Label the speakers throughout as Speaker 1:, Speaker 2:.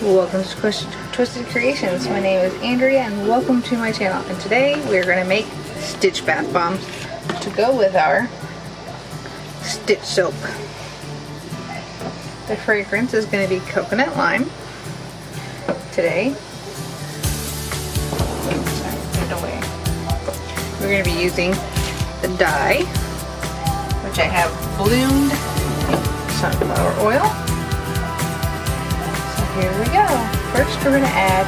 Speaker 1: Welcome to Twisted Creations. My name is Andrea and welcome to my channel. And today we're going to make Stitch bath bombs to go with our Stitch soap. The fragrance is going to be coconut lime today. We're going to be using the dye, which I have bloomed sunflower oil. Here we go. First we're going to add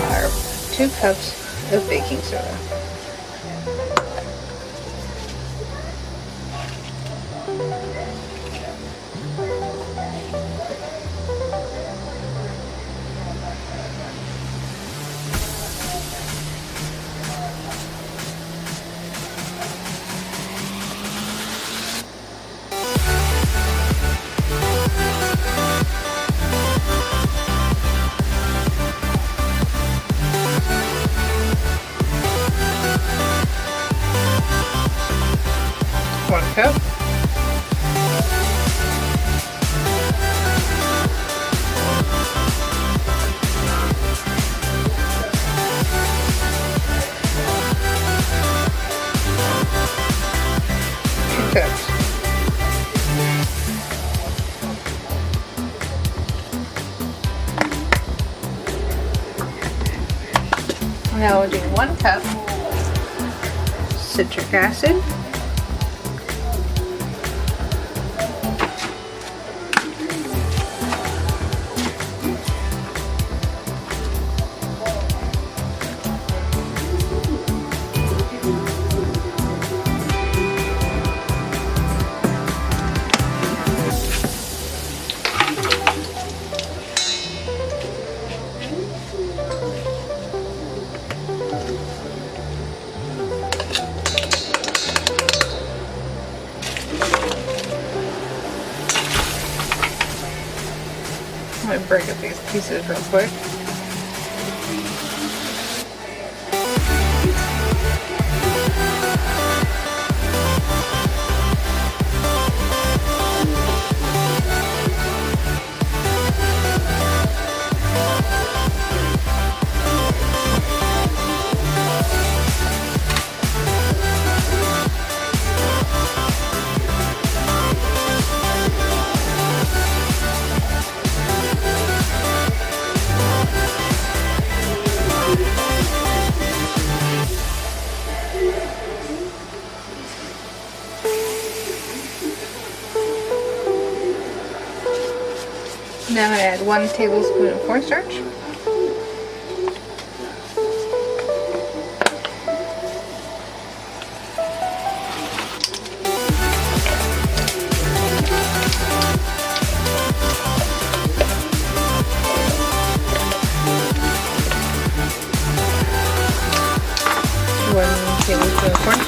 Speaker 1: our 2 cups of baking soda. Cup. Cups. Now we'll do 1 cup citric acid. I'm going to break up these pieces real quick. Now I'm going to add 1 tablespoon of cornstarch. One tablespoon of cornstarch.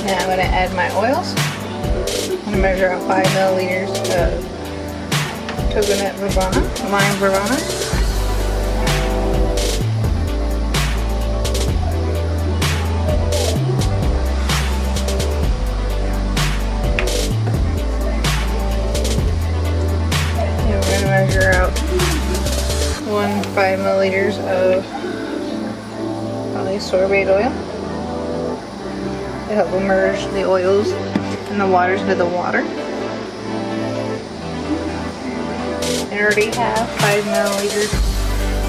Speaker 1: Now I'm going to add my oils. I'm going to measure out 5 milliliters of coconut verbena, lime verbena. And we're going to measure out 5 milliliters of polysorbate oil to help immerse the oils and the waters into the water. I already have 5 milliliters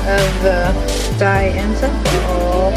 Speaker 1: of the dye and sunflower oil.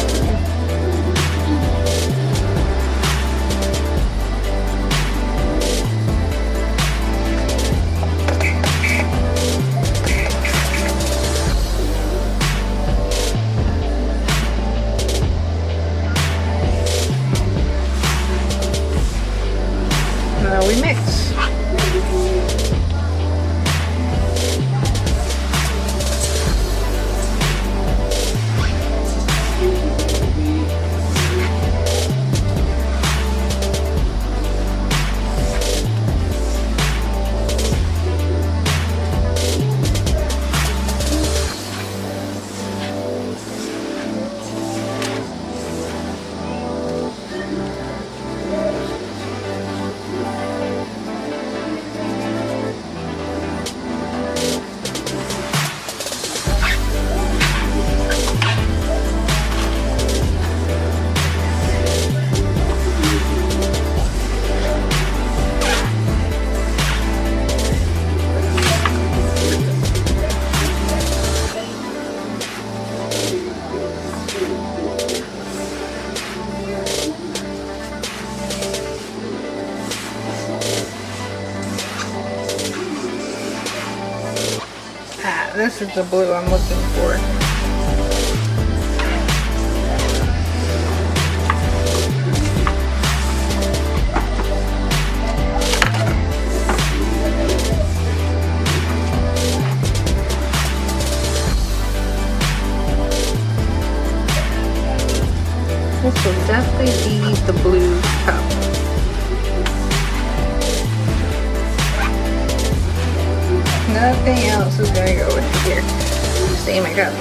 Speaker 1: Yeah, this is the blue I'm looking for. This will definitely be the blue cup. Nothing else is gonna go with here. Stay in my cup.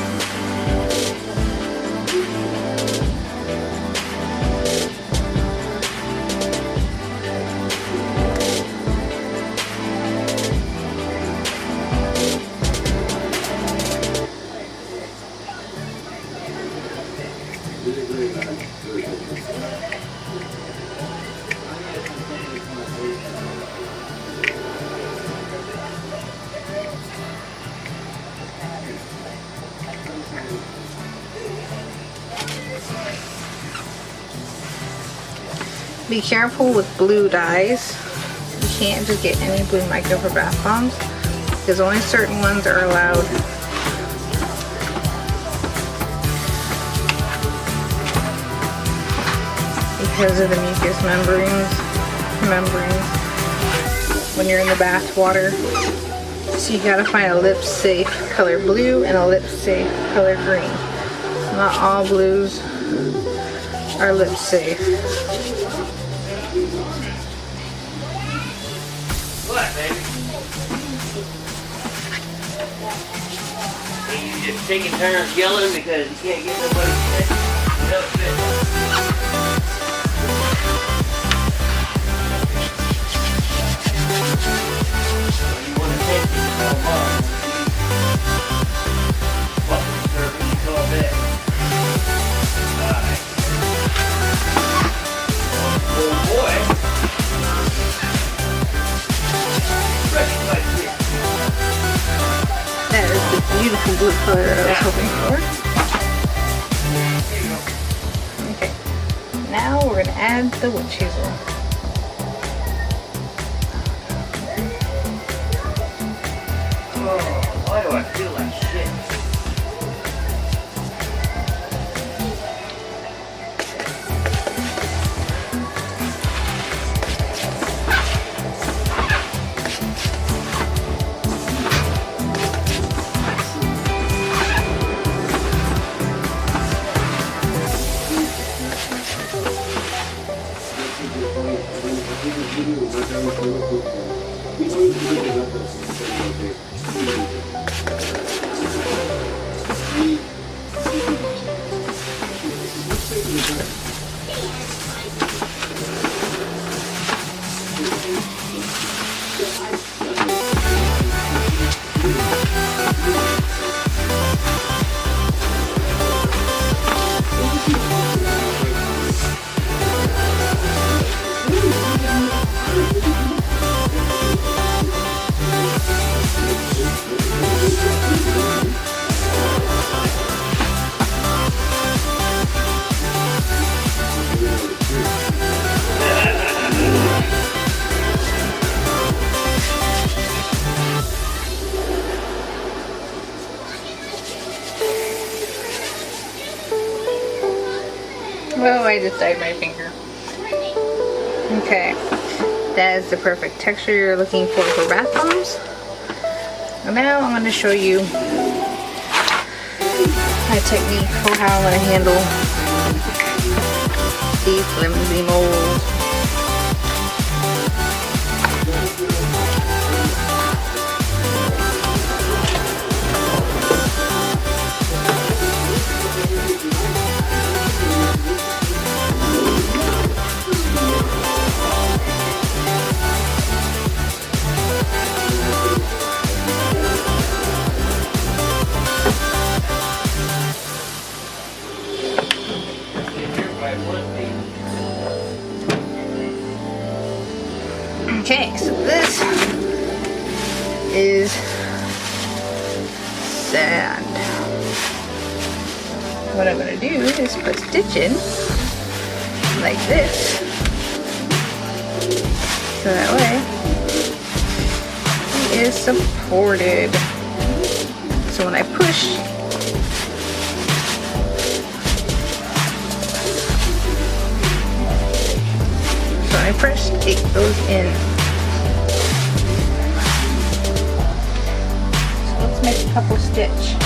Speaker 1: Be careful with blue dyes. You can't just get any blue mica for bath bombs because only certain ones are allowed. Because of the mucous membranes when you're in the bath water. So you gotta find a lip safe color blue and a lip safe color green. Not all blues are lip safe.
Speaker 2: What, baby? Are you just taking turns yelling because you can't get nobody to fit? You want attention, call mom. Fucking service, you call back. Alright. Oh boy.
Speaker 1: That is the beautiful blue color that I was hoping for. Okay, now we're gonna add the witch hazel.
Speaker 2: Oh, why do I feel like shit?
Speaker 1: Oh, I just dyed my finger. Okay, that is the perfect texture you're looking for bath bombs. And now I'm going to show you my technique for how I'm going to handle these flimsy molds. Okay, so this is sand. What I'm going to do is put stitch in like this, so that way it is supported. So when I push, it goes in. So let's make a couple stitch.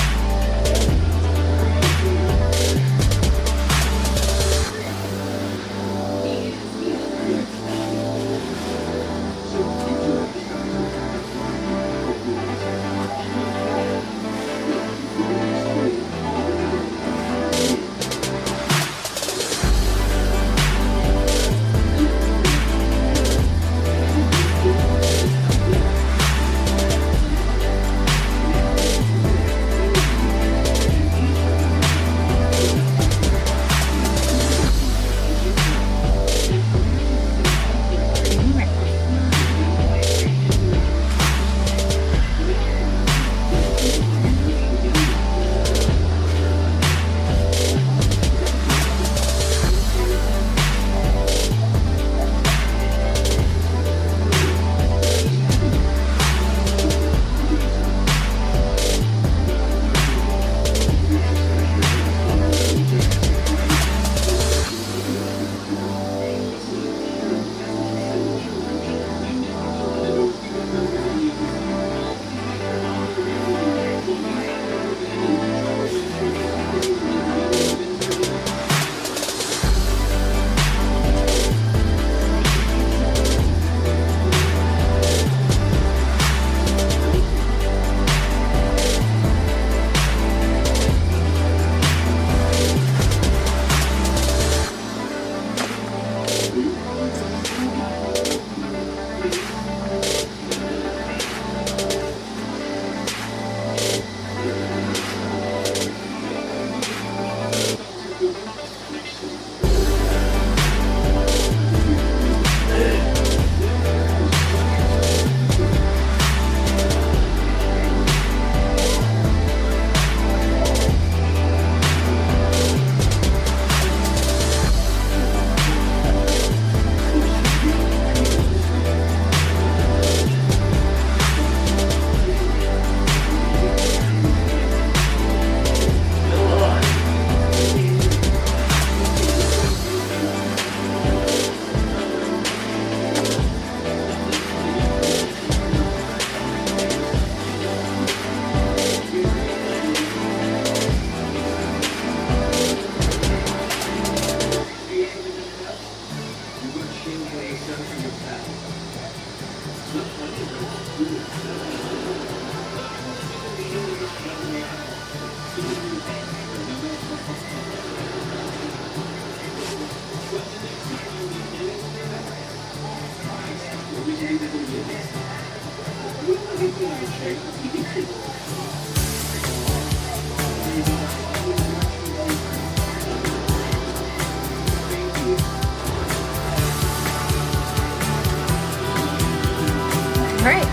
Speaker 1: Alright,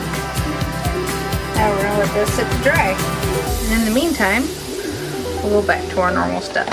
Speaker 1: now we're going to let this sit to dry. And in the meantime, we'll go back to our normal stuff.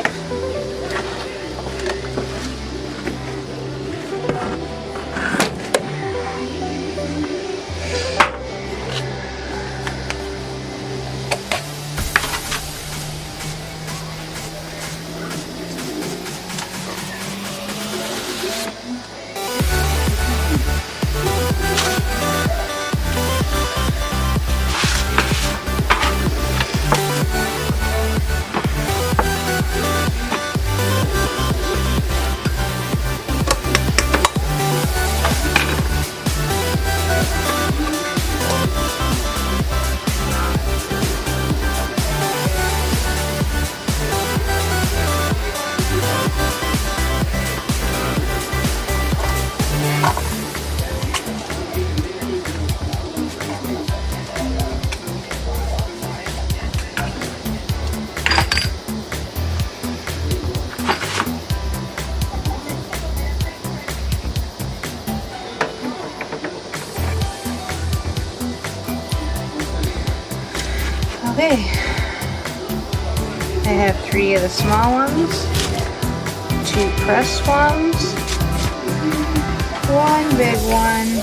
Speaker 1: Okay, I have 3 of the small ones, 2 pressed ones, 1 big one,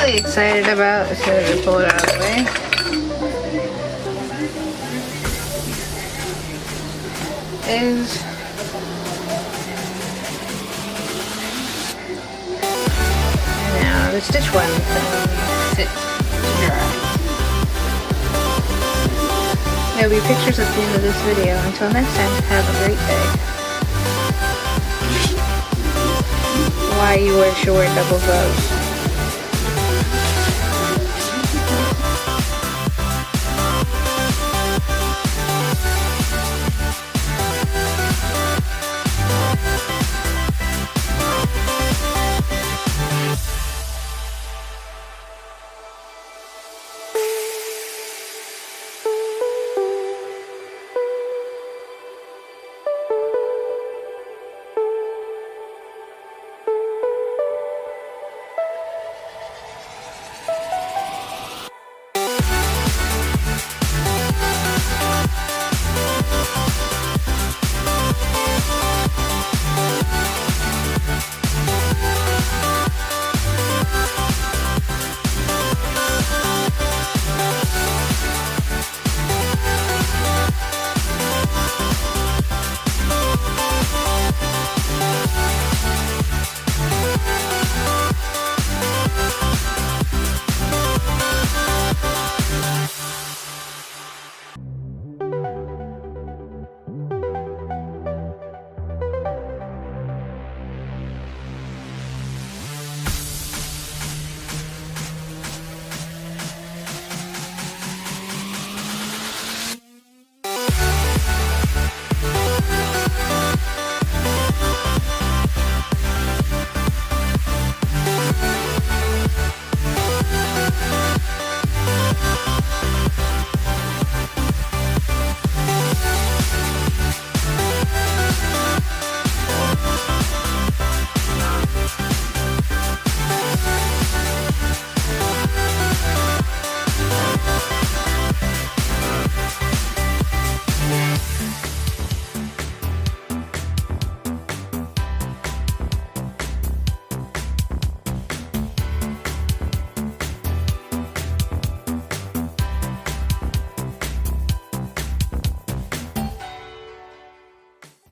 Speaker 1: really excited about as soon as I pull it out of the way is now the stitch one sit to dry. There'll be pictures at the end of this video. Until next time, have a great day. Why you should wear double gloves.